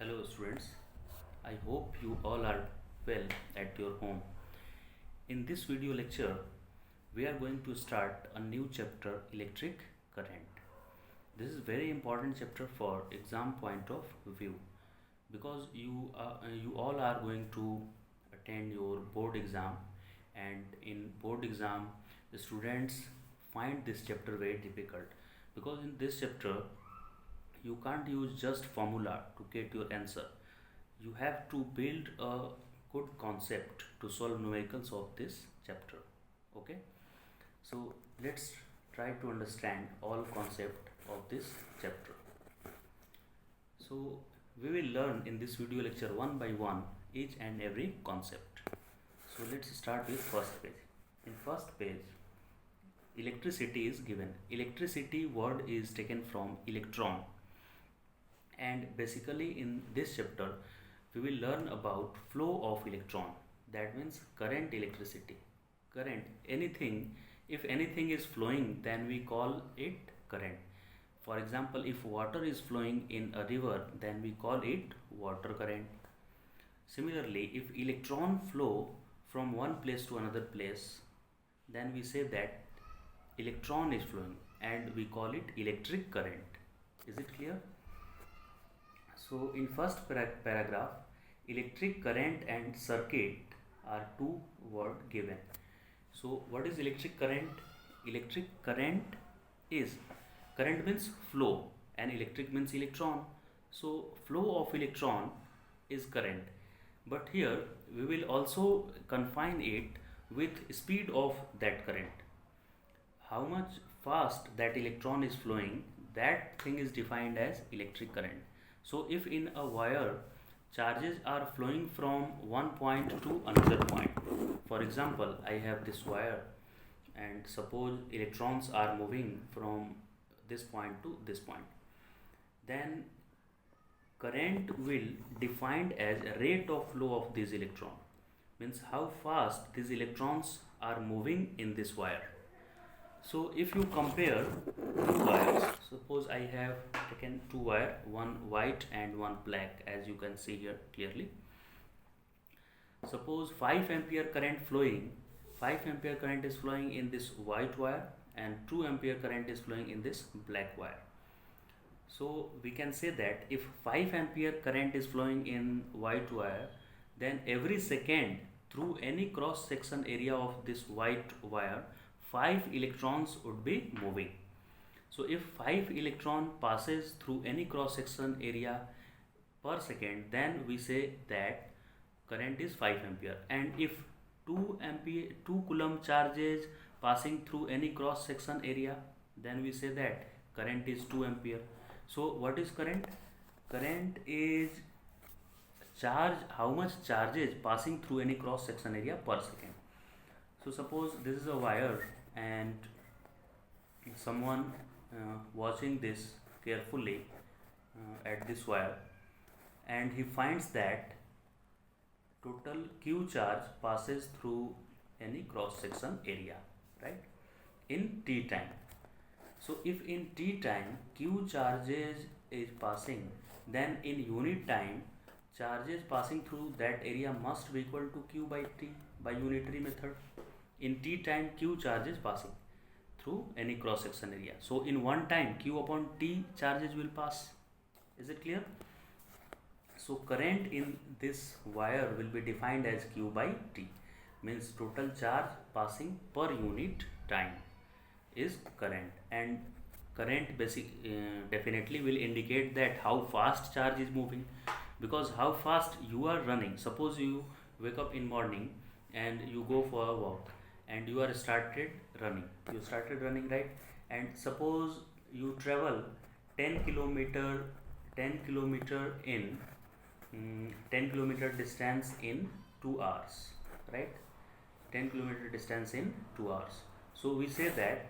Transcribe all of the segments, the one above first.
Hello students, I hope you all are well at your home. In this video lecture, we are going to start a new chapter, electric current. This is very important chapter for exam point of view because you all are going to attend your board exam, and in board exam the students find this chapter very difficult because in this chapter you can't use just formula to get your answer. You have to build a good concept to solve numericals of this chapter. Okay, so let's try to understand all concept of this chapter. So we will learn in this video lecture one by one each and every concept. So let's start with first page. In first page, electricity is given. Electricity word is taken from electron, and basically in this chapter we will learn about flow of electron. That means current, electricity, current, anything. If anything is flowing, then we call it current. For example, if water is flowing in a river, then we call it water current. Similarly, if electron flow from one place to another place, then we say that electron is flowing and we call it electric current. Is it clear? So in first paragraph, electric current and circuit are two words given. So what is electric current? Electric current is, current means flow and electric means electron. So flow of electron is current. But here we will also confine it with speed of that current. How much fast that electron is flowing, that thing is defined as electric current. So if in a wire charges are flowing from one point to another point, for example, I have this wire and suppose electrons are moving from this point to this point, then current will defined as rate of flow of this electron, means how fast these electrons are moving in this wire. So if you compare two wires, suppose I have taken two wire, one white and one black, as you can see here clearly. Suppose 5 ampere current flowing, 5 ampere current is flowing in this white wire and 2 ampere current is flowing in this black wire. So we can say that if 5 ampere current is flowing in white wire, then every second through any cross section area of this white wire, 5 electrons would be moving. So if 5 electron passes through any cross section area per second, then we say that current is 5 ampere. And if 2 coulomb charges passing through any cross section area, then we say that current is 2 ampere. So what is current? Current is charge, how much charges passing through any cross section area per second. So suppose this is a wire and someone watching this carefully at this wire, and he finds that total q charge passes through any cross section area, right, in t time. So if in t time q charges is passing, then in unit time charges passing through that area must be equal to q by t by unitary method. In t time q charges passing through any cross section area. So in one time q upon t charges will pass. Is it clear? So current in this wire will be defined as q by t, means total charge passing per unit time is current. And current definitely will indicate that how fast charge is moving, because how fast you are running. Suppose you wake up in morning and you go for a walk and you are started running, right, and suppose you travel 10 kilometer in 10 kilometer distance in 2 hours, right, 10 kilometer distance in 2 hours. So we say that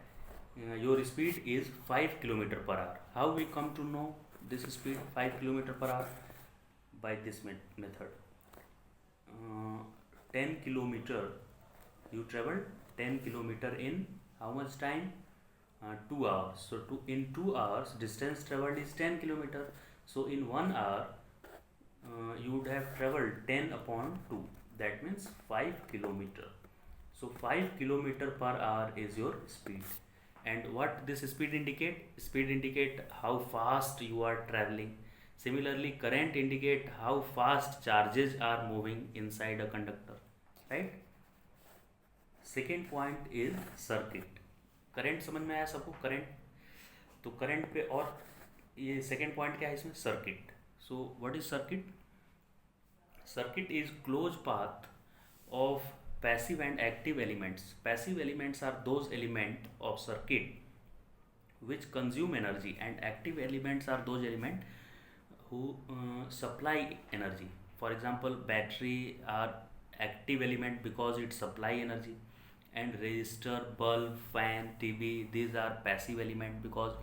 your speed is 5 kilometer per hour. How we come to know this speed 5 kilometer per hour? By this method. 10 kilometer, you traveled 10 kilometer in how much time? 2 hours. So in 2 hours distance traveled is 10 kilometer. So in 1 hour you would have traveled 10 upon 2, that means 5 kilometer. So 5 kilometer per hour is your speed. And what this speed indicate? Speed indicate how fast you are traveling. Similarly, current indicate how fast charges are moving inside a conductor, right? Second point is circuit. Current समझ में आया सबको? Current, तो current पे, और ये second point क्या है इसमें? Circuit. So what is circuit? Circuit is close path of passive and active elements. Passive elements are those elements of circuit which consume energy, and active elements are those elements who supply energy. For example, battery are active element because it supply energy, and resistor, bulb, fan, TV, these are passive element because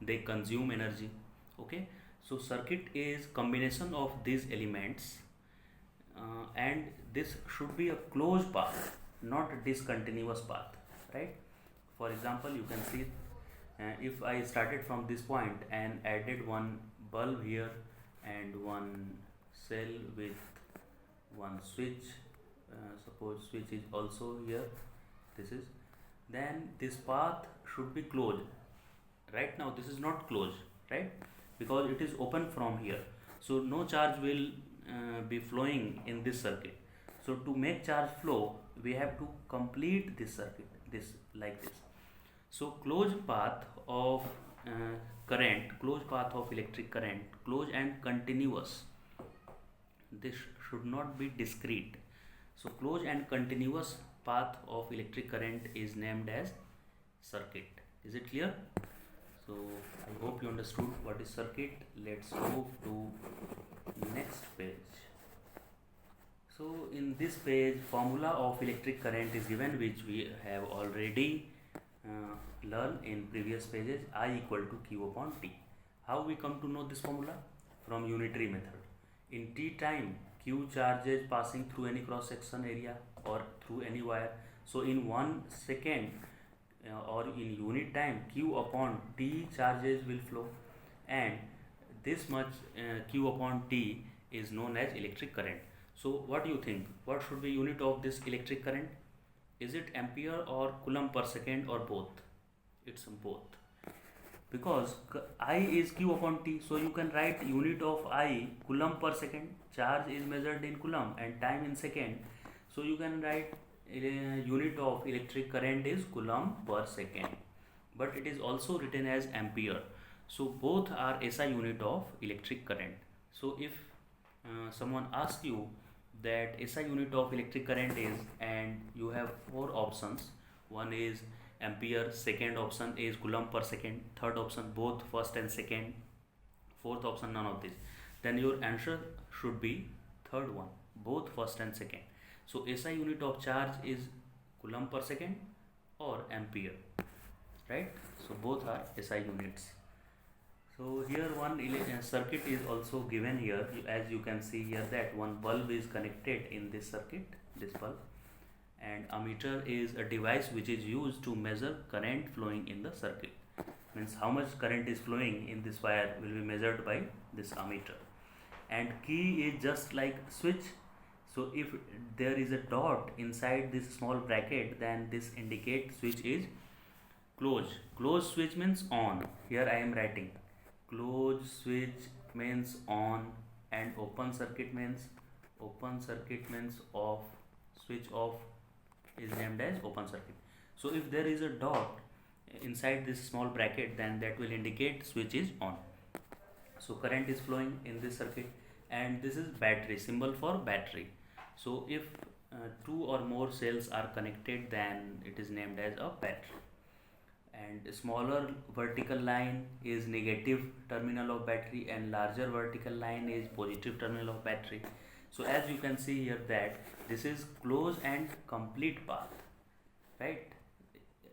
they consume energy. Okay, so circuit is combination of these elements, and this should be a closed path, not a discontinuous path, right? For example, you can see if I started from this point and added one bulb here and one cell with one switch, suppose switch is also here, this is, then this path should be closed. Right now this is not closed, right? Because it is open from here, so no charge will be flowing in this circuit. So to make charge flow, we have to complete this circuit, this like this. So closed path of current, closed path of electric current, closed and continuous. This should not be discrete. So closed and continuous path of electric current is named as circuit. Is it clear? So I hope you understood what is circuit. Let's move to next page. So in this page, formula of electric current is given, which we have already learned in previous pages. I equal to Q upon T. How we come to know this formula? From unitary method. In T time, Q charges passing through any cross section area or through any wire. So in 1 second or in unit time, Q upon T charges will flow, and this much Q upon T is known as electric current. So what do you think? What should be unit of this electric current? Is it ampere or coulomb per second or both? It's both. Because I is Q upon T, so you can write unit of I coulomb per second. Charge is measured in coulomb and time in second. So you can write unit of electric current is coulomb per second. But it is also written as ampere. So both are SI unit of electric current. So if someone asks you that SI unit of electric current is, and you have 4 options, one is ampere, second option is coulomb per second, third option both first and second, fourth option none of this, then your answer should be third one, both first and second. So SI unit of charge is coulomb per second or ampere, right? So both are SI units. So here one circuit is also given here, as you can see here that one bulb is connected in this circuit, this bulb, and ammeter is a device which is used to measure current flowing in the circuit. Means how much current is flowing in this wire will be measured by this ammeter. And key is just like switch. So if there is a dot inside this small bracket, then this indicates switch is closed. Closed switch means on. Here I am writing closed switch means on, and open circuit means off. Switch off is named as open circuit. So if there is a dot inside this small bracket, then that will indicate switch is on. So current is flowing in this circuit, and this is battery, symbol for battery. So if 2 or more cells are connected, then it is named as a battery. And smaller vertical line is negative terminal of battery, and larger vertical line is positive terminal of battery. So as you can see here that this is closed and complete path, right?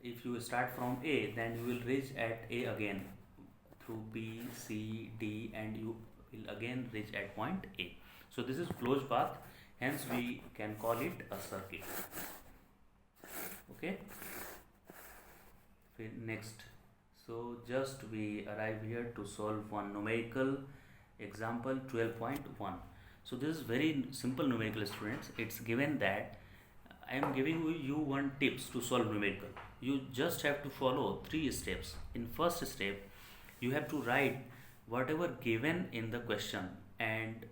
If you start from A, then you will reach at A again through B, C, D, and you will again reach at point A. So this is closed path, hence we can call it a circuit. Okay. Next, so just we arrive here to solve one numerical example 12.1. So this is very simple numerical, students. It's given that I am giving you one tips to solve numerical. You just have to follow 3 steps. In first step, you have to write whatever given in the question and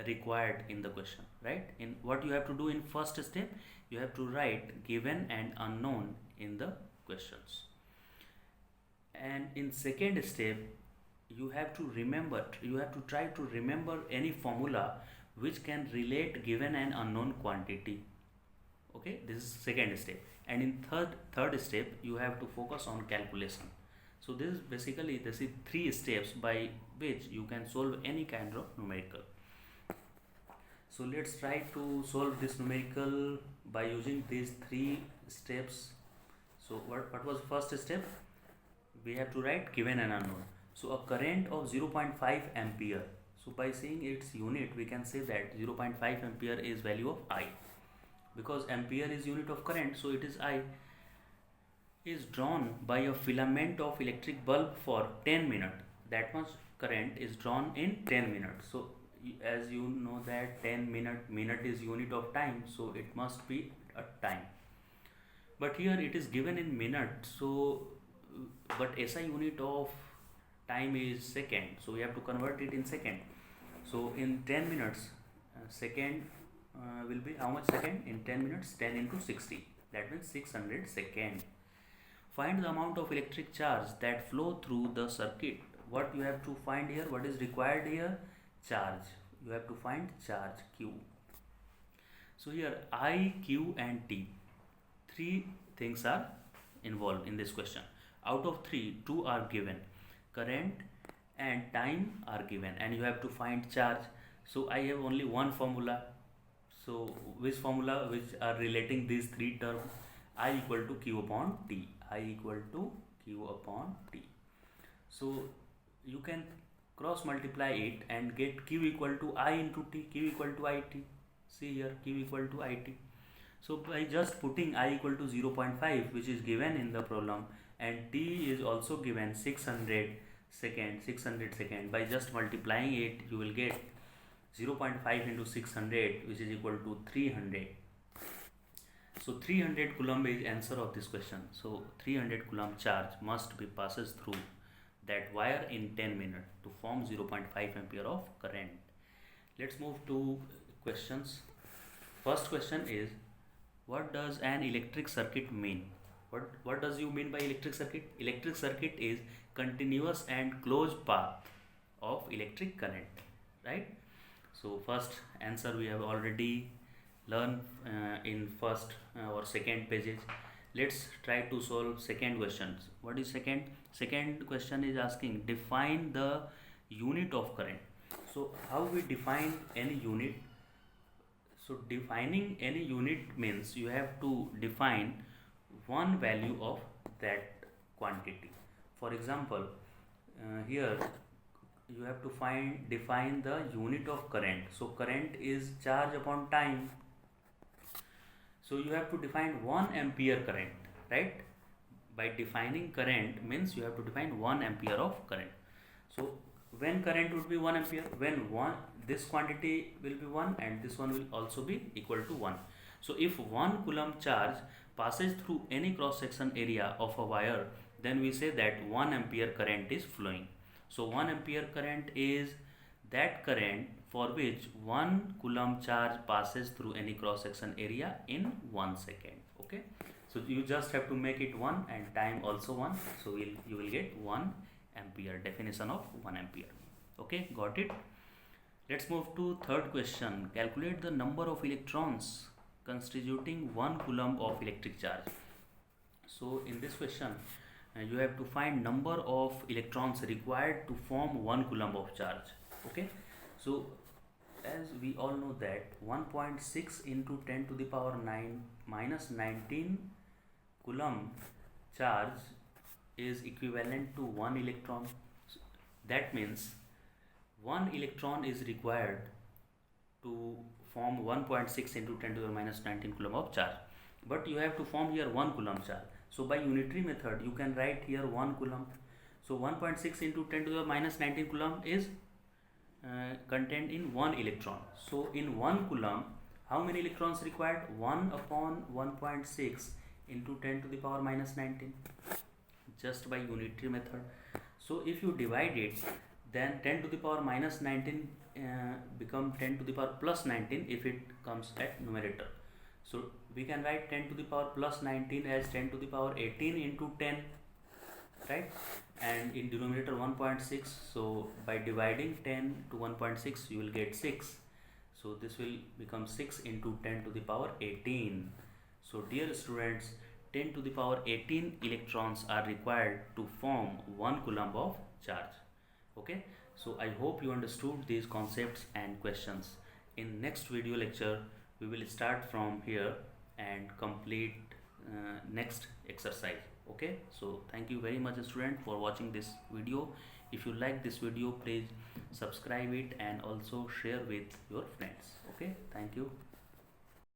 required in the question, right? In what you have to do in first step, you have to write given and unknown in the questions. And in second step, you have to try to remember any formula which can relate given and unknown quantity. Okay, this is second step. And in third step, you have to focus on calculation. So this is basically 3 steps by which you can solve any kind of numerical. So let's try to solve this numerical by using these 3 steps. So what was first step? We have to write given and unknown. So a current of 0.5 ampere. So by seeing its unit, we can say that 0.5 ampere is value of I. Because ampere is unit of current, so it is I. Is drawn by a filament of electric bulb for 10 minutes. That much current is drawn in 10 minutes. So as you know that 10 minute is unit of time, so it must be a time. But here it is given in minutes, so but SI unit of time is second, so we have to convert it in second. So in 10 minutes, second will be how much second? In 10 minutes, 10 into 60, that means 600 second. Find the amount of electric charge that flow through the circuit. What you have to find here? What is required here? Charge. You have to find charge Q. So here I, Q and T, 3 things are involved in this question. Out of 3, 2 are given. Current and time are given, and you have to find charge. So I have only one formula. So which formula which are relating these 3 terms? I equal to Q upon T. I equal to Q upon T. So you can cross multiply it and get Q equal to I into T. Q equal to IT. See here, Q equal to IT. So by just putting I equal to 0.5, which is given in the problem, and T is also given 600 second, by just multiplying it, you will get 0.5 into 600, which is equal to 300. So 300 Coulomb is answer of this question. So 300 Coulomb charge must be passes through that wire in 10 minutes to form 0.5 ampere of current. Let's move to questions. First question is, what does an electric circuit mean? What does you mean by electric circuit? Electric circuit is continuous and closed path of electric current, right? So first answer we have already learned in first or second pages. Let's try to solve second questions. What is second? Second question is asking define the unit of current. So how we define any unit? So defining any unit means you have to define one value of that quantity. For example, here you have to define the unit of current. So current is charge upon time. So you have to define 1 ampere current, right? By defining current means you have to define 1 ampere of current. So when current would be 1 ampere? When this quantity will be 1 and this one will also be equal to 1. So if 1 Coulomb charge passes through any cross section area of a wire, then we say that 1 ampere current is flowing. So 1 ampere current is that current for which 1 Coulomb charge passes through any cross section area in 1 second. Okay, so you just have to make it 1 and time also 1. So you will get 1 ampere. Definition of 1 ampere. Okay, got it. Let's move to third question. Calculate the number of electrons constituting 1 Coulomb of electric charge. So in this question you have to find number of electrons required to form 1 Coulomb of charge. Okay, so as we all know that 1.6 into 10 to the power 9 minus 19 Coulomb charge is equivalent to 1 electron. That means 1 electron is required to form 1.6 into 10 to the minus 19 Coulomb of charge. But you have to form here 1 Coulomb charge. So by unitary method you can write here 1 Coulomb. So 1.6 into 10 to the minus 19 Coulomb is contained in one electron. So in 1 coulomb, how many electrons required? 1 upon 1.6 into 10 to the power minus 19, just by unitary method. So if you divide it, then 10 to the power minus 19 become 10 to the power plus 19 if it comes at numerator. So we can write 10 to the power plus 19 as 10 to the power 18 into 10, right? And in denominator 1.6, so by dividing 10 to 1.6 you will get 6. So this will become 6 into 10 to the power 18. So dear students, 10 to the power 18 electrons are required to form 1 coulomb of charge. Okay, so I hope you understood these concepts and questions. In next video lecture we will start from here and complete next exercise. Okay, so thank you very much student for watching this video. If you like this video, please subscribe it and also share with your friends. Okay, thank you.